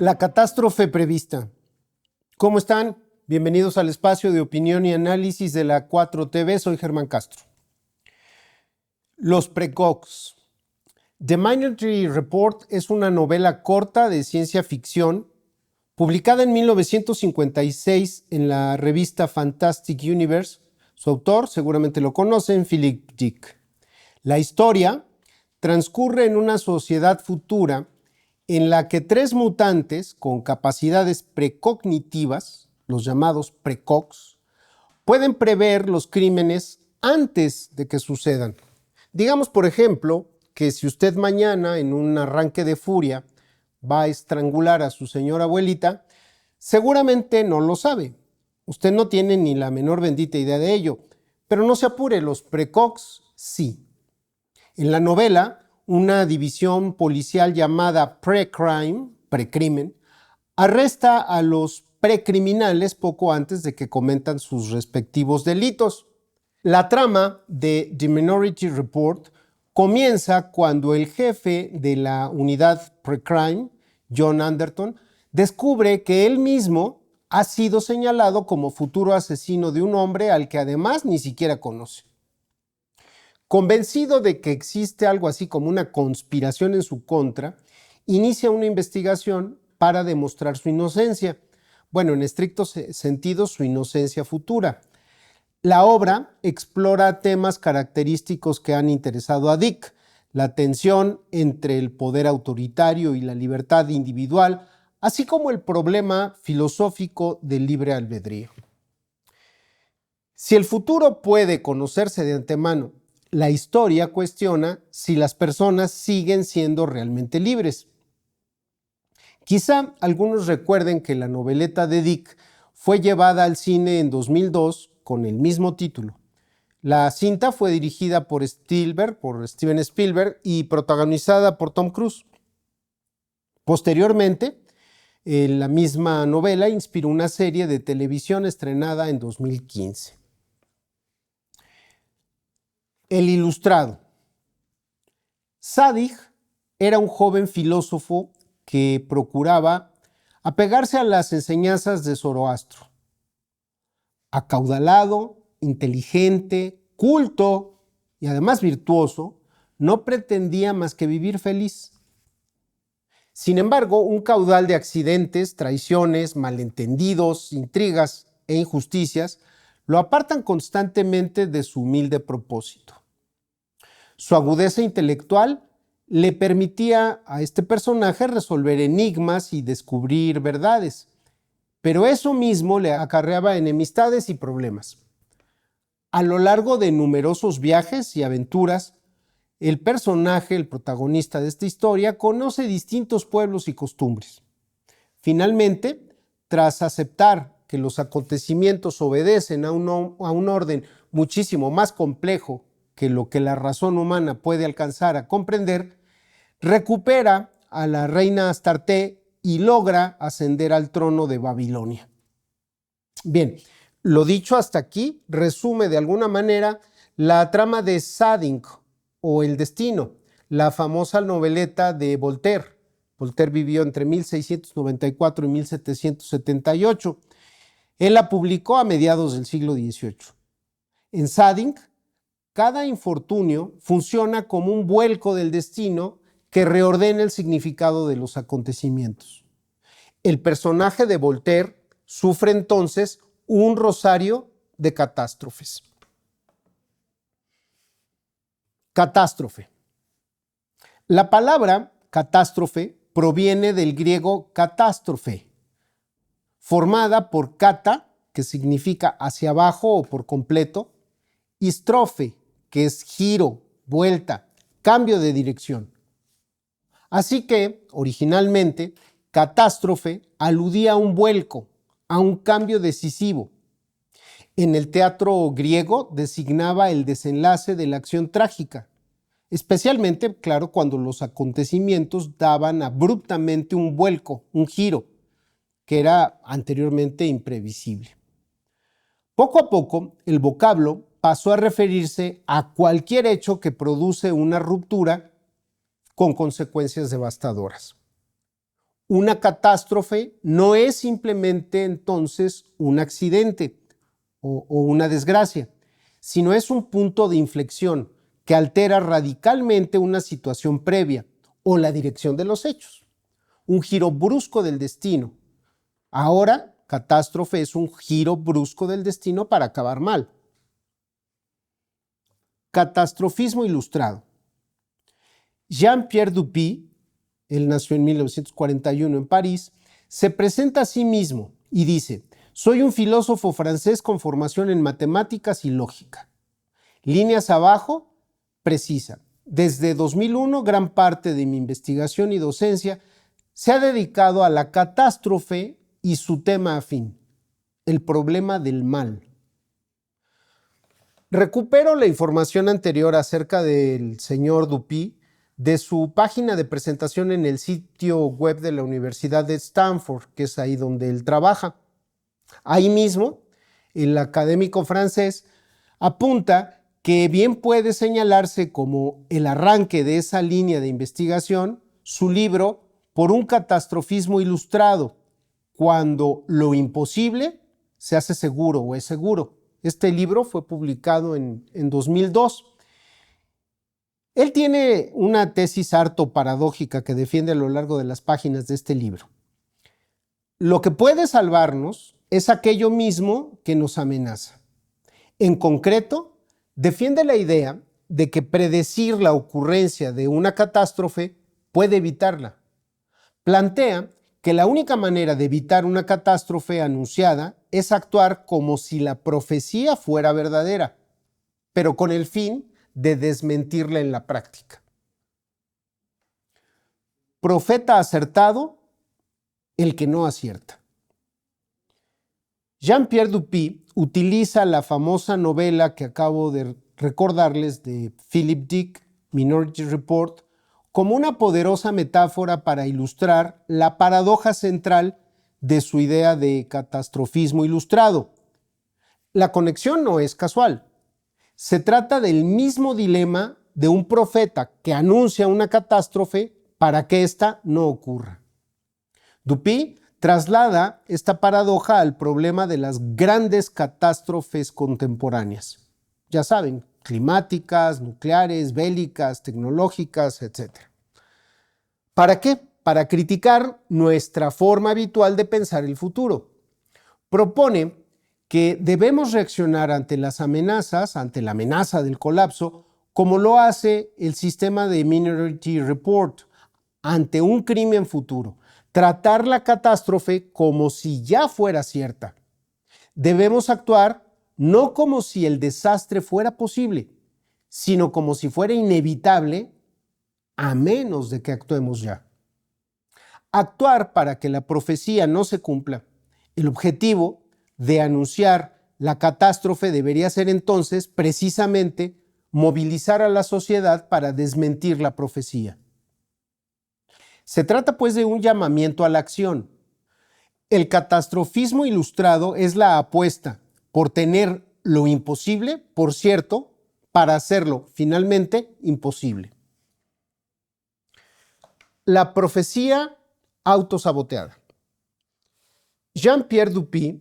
La catástrofe prevista. ¿Cómo están? Bienvenidos al espacio de opinión y análisis de la 4TV. Soy Germán Castro. Los precogs. The Minority Report es una novela corta de ciencia ficción publicada en 1956 en la revista Fantastic Universe. Su autor, seguramente lo conocen, Philip Dick. La historia transcurre en una sociedad futura en la que 3 mutantes con capacidades precognitivas, los llamados precogs, pueden prever los crímenes antes de que sucedan. Digamos, por ejemplo, que si usted mañana en un arranque de furia va a estrangular a su señora abuelita, seguramente no lo sabe. Usted no tiene ni la menor bendita idea de ello, pero no se apure, los precogs sí. En la novela, una división policial llamada Pre-Crime, precrimen, arresta a los precriminales poco antes de que cometan sus respectivos delitos. La trama de The Minority Report comienza cuando el jefe de la unidad Pre-Crime, John Anderton, descubre que él mismo ha sido señalado como futuro asesino de un hombre al que además ni siquiera conoce. Convencido de que existe algo así como una conspiración en su contra, inicia una investigación para demostrar su inocencia. Bueno, en estricto sentido, su inocencia futura. La obra explora temas característicos que han interesado a Dick: la tensión entre el poder autoritario y la libertad individual, así como el problema filosófico del libre albedrío. Si el futuro puede conocerse de antemano, la historia cuestiona si las personas siguen siendo realmente libres. Quizá algunos recuerden que la noveleta de Dick fue llevada al cine en 2002 con el mismo título. La cinta fue dirigida por Steven Spielberg, y protagonizada por Tom Cruise. Posteriormente, la misma novela inspiró una serie de televisión estrenada en 2015. El ilustrado. Zadig era un joven filósofo que procuraba apegarse a las enseñanzas de Zoroastro. Acaudalado, inteligente, culto y además virtuoso, no pretendía más que vivir feliz. Sin embargo, un caudal de accidentes, traiciones, malentendidos, intrigas e injusticias lo apartan constantemente de su humilde propósito. Su agudeza intelectual le permitía a este personaje resolver enigmas y descubrir verdades, pero eso mismo le acarreaba enemistades y problemas. A lo largo de numerosos viajes y aventuras, el personaje, el protagonista de esta historia, conoce distintos pueblos y costumbres. Finalmente, tras aceptar que los acontecimientos obedecen a un orden muchísimo más complejo que lo que la razón humana puede alcanzar a comprender, recupera a la reina Astarte y logra ascender al trono de Babilonia. Bien, lo dicho hasta aquí resume de alguna manera la trama de Zadig o El Destino, la famosa noveleta de Voltaire. Voltaire vivió entre 1694 y 1778. Él la publicó a mediados del siglo XVIII. En Zadig, cada infortunio funciona como un vuelco del destino que reordena el significado de los acontecimientos. El personaje de Voltaire sufre entonces un rosario de catástrofes. Catástrofe. La palabra catástrofe proviene del griego catástrofe, formada por kata, que significa hacia abajo o por completo, y strofe, que es giro, vuelta, cambio de dirección. Así que, originalmente, catástrofe aludía a un vuelco, a un cambio decisivo. En el teatro griego designaba el desenlace de la acción trágica, especialmente, claro, cuando los acontecimientos daban abruptamente un vuelco, un giro, que era anteriormente imprevisible. Poco a poco, el vocablo pasó a referirse a cualquier hecho que produce una ruptura con consecuencias devastadoras. una catástrofe no es simplemente entonces un accidente o una desgracia, sino es un punto de inflexión que altera radicalmente una situación previa o la dirección de los hechos. Un giro brusco del destino. Ahora, catástrofe es un giro brusco del destino para acabar mal. Catastrofismo ilustrado. Jean-Pierre Dupuy, él nació en 1941 en París, se presenta a sí mismo y dice: soy un filósofo francés con formación en matemáticas y lógica. Líneas abajo, precisa. Desde 2001, gran parte de mi investigación y docencia se ha dedicado a la catástrofe y su tema afín, el problema del mal. Recupero la información anterior acerca del señor Dupuy de su página de presentación en el sitio web de la Universidad de Stanford, que es ahí donde él trabaja. Ahí mismo, el académico francés apunta que bien puede señalarse como el arranque de esa línea de investigación su libro Por un catastrofismo ilustrado, cuando lo imposible se hace seguro o es seguro. Este libro fue publicado en 2002. Él tiene una tesis harto paradójica que defiende a lo largo de las páginas de este libro. Lo que puede salvarnos es aquello mismo que nos amenaza. En concreto, defiende la idea de que predecir la ocurrencia de una catástrofe puede evitarla. Plantea que la única manera de evitar una catástrofe anunciada es actuar como si la profecía fuera verdadera, pero con el fin de desmentirla en la práctica. Profeta acertado, el que no acierta. Jean-Pierre Dupuy utiliza la famosa novela que acabo de recordarles de Philip Dick, Minority Report, como una poderosa metáfora para ilustrar la paradoja central de su idea de catastrofismo ilustrado. La conexión no es casual. Se trata del mismo dilema de un profeta que anuncia una catástrofe para que ésta no ocurra. Dupuy traslada esta paradoja al problema de las grandes catástrofes contemporáneas. Ya saben, climáticas, nucleares, bélicas, tecnológicas, etc. ¿Para qué? Para criticar nuestra forma habitual de pensar el futuro. Propone que debemos reaccionar ante las amenazas, ante la amenaza del colapso, como lo hace el sistema de Minority Report, ante un crimen futuro. Tratar la catástrofe como si ya fuera cierta. Debemos actuar no como si el desastre fuera posible, sino como si fuera inevitable, a menos de que actuemos ya. Actuar para que la profecía no se cumpla. El objetivo de anunciar la catástrofe debería ser entonces precisamente movilizar a la sociedad para desmentir la profecía. Se trata pues de un llamamiento a la acción. El catastrofismo ilustrado es la apuesta por tener lo imposible, por cierto, para hacerlo finalmente imposible. La profecía autosaboteada. Jean-Pierre Dupuy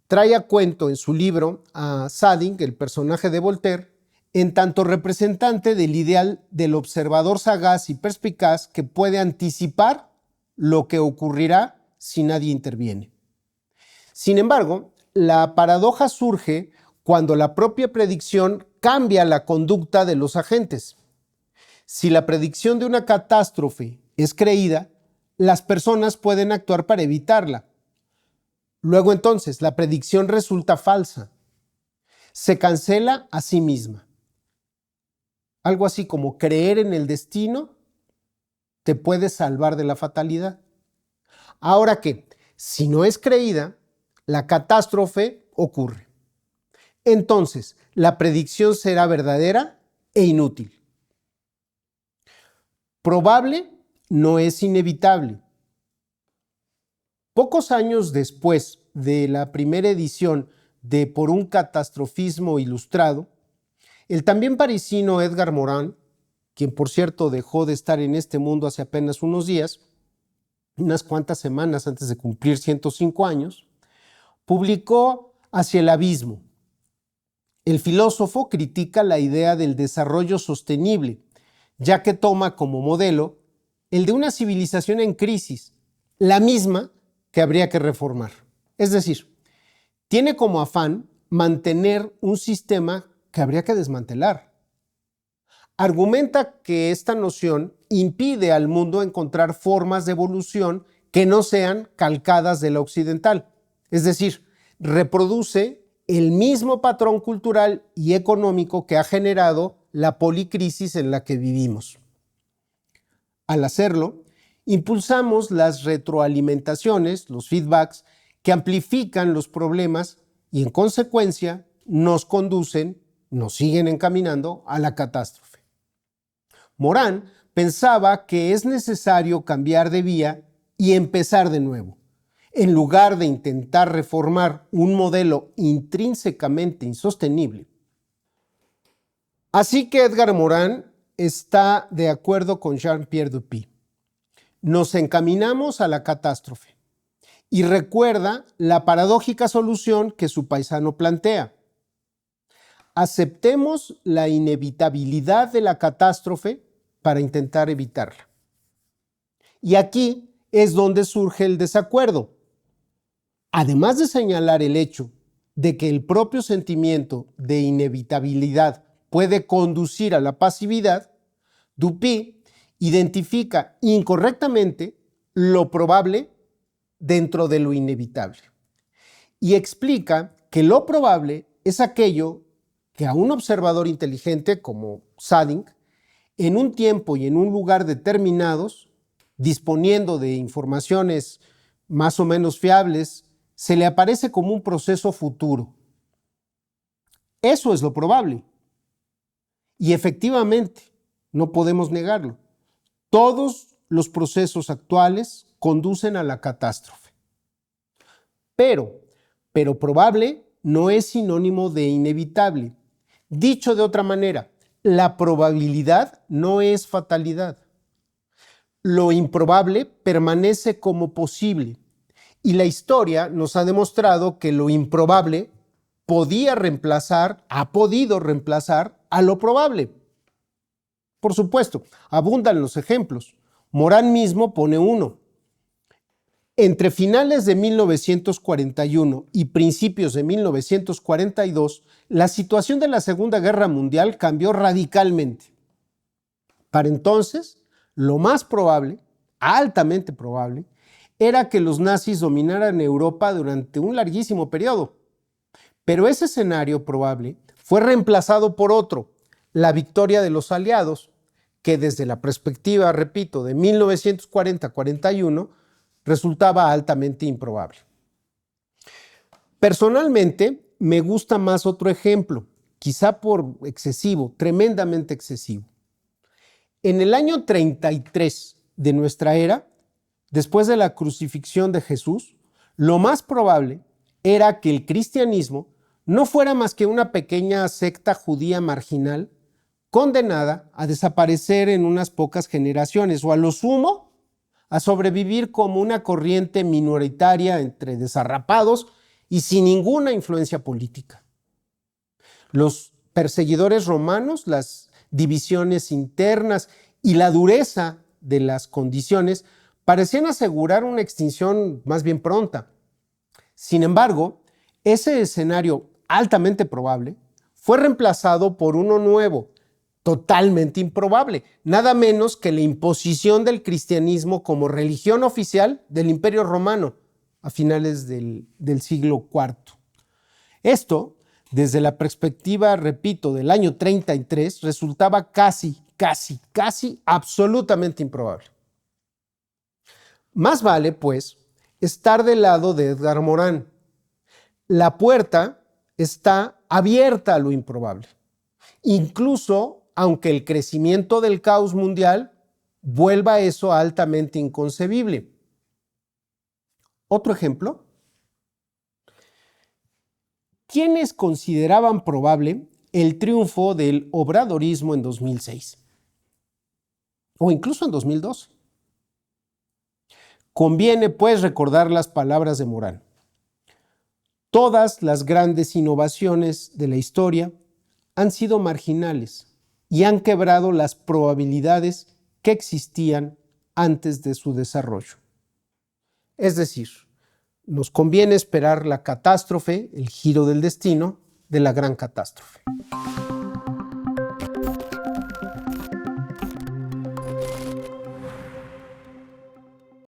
trae a cuento en su libro a Sading, el personaje de Voltaire, en tanto representante del ideal del observador sagaz y perspicaz que puede anticipar lo que ocurrirá si nadie interviene. Sin embargo, la paradoja surge cuando la propia predicción cambia la conducta de los agentes. Si la predicción de una catástrofe es creída, las personas pueden actuar para evitarla. Luego entonces, la predicción resulta falsa. Se cancela a sí misma. Algo así como creer en el destino te puede salvar de la fatalidad. Ahora que, si no es creída, la catástrofe ocurre. Entonces, la predicción será verdadera e inútil. Probable no es inevitable. Pocos años después de la primera edición de Por un catastrofismo ilustrado, el también parisino Edgar Morin, quien por cierto dejó de estar en este mundo hace apenas unos días, unas cuantas semanas antes de cumplir 105 años, publicó Hacia el abismo. El filósofo critica la idea del desarrollo sostenible, ya que toma como modelo el de una civilización en crisis, la misma que habría que reformar. Es decir, tiene como afán mantener un sistema que habría que desmantelar. Argumenta que esta noción impide al mundo encontrar formas de evolución que no sean calcadas de la occidental. Es decir, reproduce el mismo patrón cultural y económico que ha generado la policrisis en la que vivimos. Al hacerlo, impulsamos las retroalimentaciones, los feedbacks, que amplifican los problemas y en consecuencia nos siguen encaminando a la catástrofe. Morán pensaba que es necesario cambiar de vía y empezar de nuevo, en lugar de intentar reformar un modelo intrínsecamente insostenible. Así que Edgar Morán está de acuerdo con Jean-Pierre Dupuy. Nos encaminamos a la catástrofe y recuerda la paradójica solución que su paisano plantea. Aceptemos la inevitabilidad de la catástrofe para intentar evitarla. Y aquí es donde surge el desacuerdo. Además de señalar el hecho de que el propio sentimiento de inevitabilidad puede conducir a la pasividad, Dupuy identifica incorrectamente lo probable dentro de lo inevitable y explica que lo probable es aquello que a un observador inteligente como Sading, en un tiempo y en un lugar determinados, disponiendo de informaciones más o menos fiables, se le aparece como un proceso futuro. Eso es lo probable. Y efectivamente, no podemos negarlo. Todos los procesos actuales conducen a la catástrofe. Pero probable no es sinónimo de inevitable. Dicho de otra manera, la probabilidad no es fatalidad. Lo improbable permanece como posible y la historia nos ha demostrado que lo improbable ha podido reemplazar a lo probable. Por supuesto, abundan los ejemplos. Morán mismo pone uno. Entre finales de 1941 y principios de 1942, la situación de la Segunda Guerra Mundial cambió radicalmente. Para entonces, lo más probable, altamente probable, era que los nazis dominaran Europa durante un larguísimo periodo. Pero ese escenario probable fue reemplazado por otro, la victoria de los aliados, que desde la perspectiva, repito, de 1940-41, resultaba altamente improbable. Personalmente, me gusta más otro ejemplo, quizá por excesivo, tremendamente excesivo. En el año 33 de nuestra era, después de la crucifixión de Jesús, lo más probable era que el cristianismo no fuera más que una pequeña secta judía marginal condenada a desaparecer en unas pocas generaciones o a lo sumo a sobrevivir como una corriente minoritaria entre desarrapados y sin ninguna influencia política. Los perseguidores romanos, las divisiones internas y la dureza de las condiciones parecían asegurar una extinción más bien pronta. Sin embargo, ese escenario altamente probable fue reemplazado por uno nuevo, totalmente improbable, nada menos que la imposición del cristianismo como religión oficial del Imperio Romano a finales del siglo IV. Esto, desde la perspectiva, repito, del año 33, resultaba casi absolutamente improbable. Más vale, pues, estar del lado de Edgar Morán. La puerta está abierta a lo improbable, incluso aunque el crecimiento del caos mundial vuelva eso altamente inconcebible. Otro ejemplo. ¿Quiénes consideraban probable el triunfo del obradorismo en 2006? O incluso en 2012. Conviene, pues, recordar las palabras de Morán. Todas las grandes innovaciones de la historia han sido marginales y han quebrado las probabilidades que existían antes de su desarrollo. Es decir, nos conviene esperar la catástrofe, el giro del destino de la gran catástrofe.